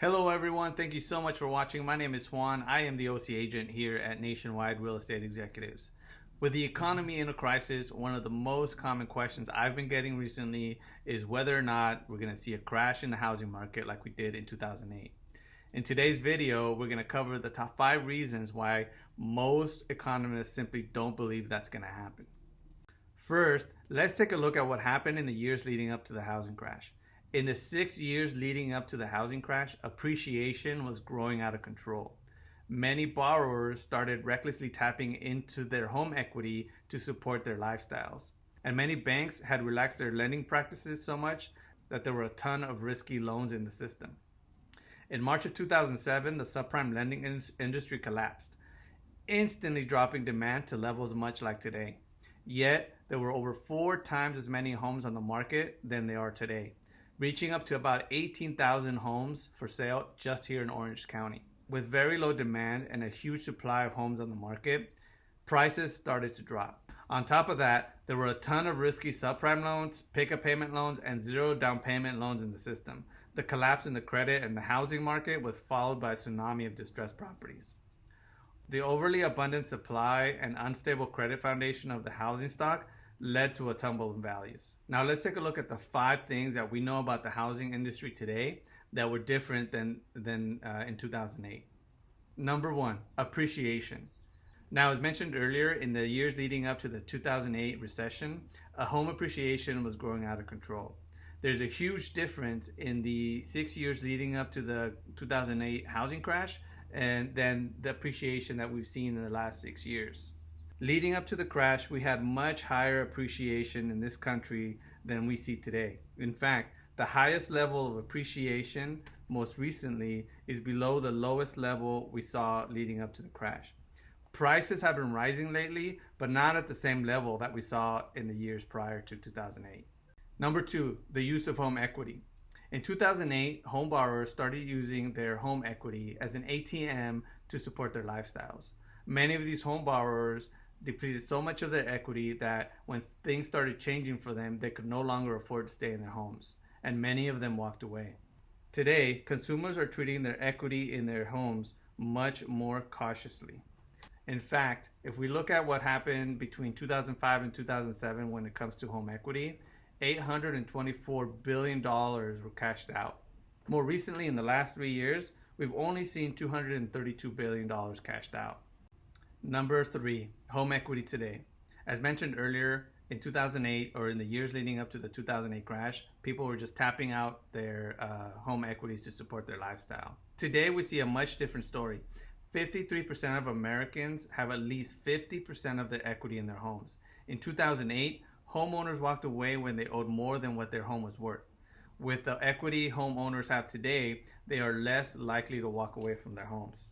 Hello everyone, thank you so much for watching. My name is Juan. I am the OC agent here at Nationwide Real Estate Executives. With the economy in a crisis, one of the most common questions I've been getting recently is whether or not we're going to see a crash in the housing market like we did in 2008. In today's video, we're going to cover the top 5 reasons why most economists simply don't believe that's going to happen. First, let's take a look at what happened in the years leading up to the housing crash. In the 6 years leading up to the housing crash, appreciation was growing out of control. Many borrowers started recklessly tapping into their home equity to support their lifestyles. And many banks had relaxed their lending practices so much that there were a ton of risky loans in the system. In March of 2007, the subprime lending industry collapsed, instantly dropping demand to levels much like today. Yet, there were over 4 times as many homes on the market than there are today, reaching up to about 18,000 homes for sale just here in Orange County. With very low demand and a huge supply of homes on the market, prices started to drop. On top of that, there were a ton of risky subprime loans, pick-up payment loans, and zero down payment loans in the system. The collapse in the credit and the housing market was followed by a tsunami of distressed properties. The overly abundant supply and unstable credit foundation of the housing stock led to a tumble in values. Now let's take a look at the 5 things that we know about the housing industry today that were different than in 2008. Number 1, appreciation. Now, as mentioned earlier, in the years leading up to the 2008 recession, home appreciation was growing out of control. There's a huge difference in the 6 years leading up to the 2008 housing crash and then the appreciation that we've seen in the last 6 years. Leading up to the crash, we had much higher appreciation in this country than we see today. In fact, the highest level of appreciation most recently is below the lowest level we saw leading up to the crash. Prices have been rising lately, but not at the same level that we saw in the years prior to 2008. Number 2, the use of home equity. In 2008, home borrowers started using their home equity as an ATM to support their lifestyles. Many of these home borrowers depleted so much of their equity that when things started changing for them, they could no longer afford to stay in their homes, and many of them walked away. Today, consumers are treating their equity in their homes much more cautiously. In fact, if we look at what happened between 2005 and 2007 when it comes to home equity, $824 billion were cashed out. More recently, in the last 3 years, we've only seen $232 billion cashed out. Number 3, home equity today. As mentioned earlier, in 2008 or in the years leading up to the 2008 crash, people were just tapping out their home equities to support their lifestyle. Today, we see a much different story. 53% of Americans have at least 50% of their equity in their homes. In 2008, homeowners walked away when they owed more than what their home was worth. With the equity homeowners have today, they are less likely to walk away from their homes.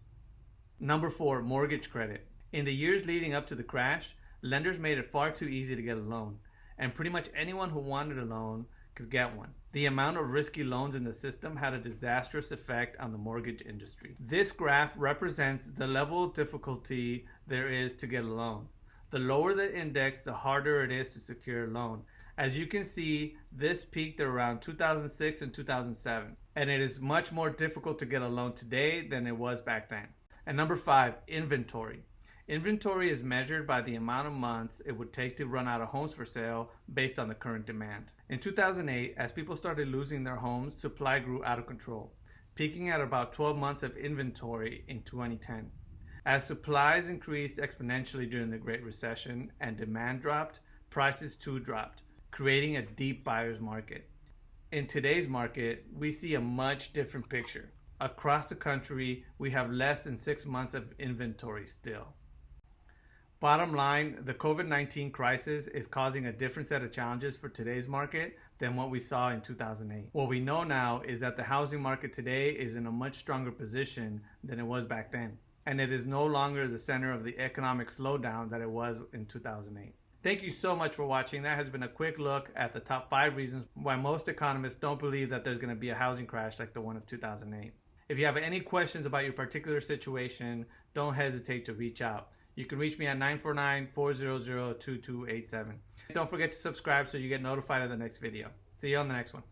Number 4, mortgage credit. In the years leading up to the crash, lenders made it far too easy to get a loan, and pretty much anyone who wanted a loan could get one. The amount of risky loans in the system had a disastrous effect on the mortgage industry. This graph represents the level of difficulty there is to get a loan. The lower the index, the harder it is to secure a loan. As you can see, this peaked around 2006 and 2007, and it is much more difficult to get a loan today than it was back then. And number 5, inventory. Inventory is measured by the amount of months it would take to run out of homes for sale based on the current demand. In 2008, as people started losing their homes, supply grew out of control, peaking at about 12 months of inventory in 2010. As supplies increased exponentially during the Great Recession and demand dropped, prices too dropped, creating a deep buyer's market. In today's market, we see a much different picture. Across the country, we have less than 6 months of inventory still. Bottom line, the COVID-19 crisis is causing a different set of challenges for today's market than what we saw in 2008. What we know now is that the housing market today is in a much stronger position than it was back then, and it is no longer the center of the economic slowdown that it was in 2008. Thank you so much for watching. That has been a quick look at the top 5 reasons why most economists don't believe that there's going to be a housing crash like the one of 2008. If you have any questions about your particular situation, don't hesitate to reach out. You can reach me at 949-400-2287. Don't forget to subscribe so you get notified of the next video. See you on the next one.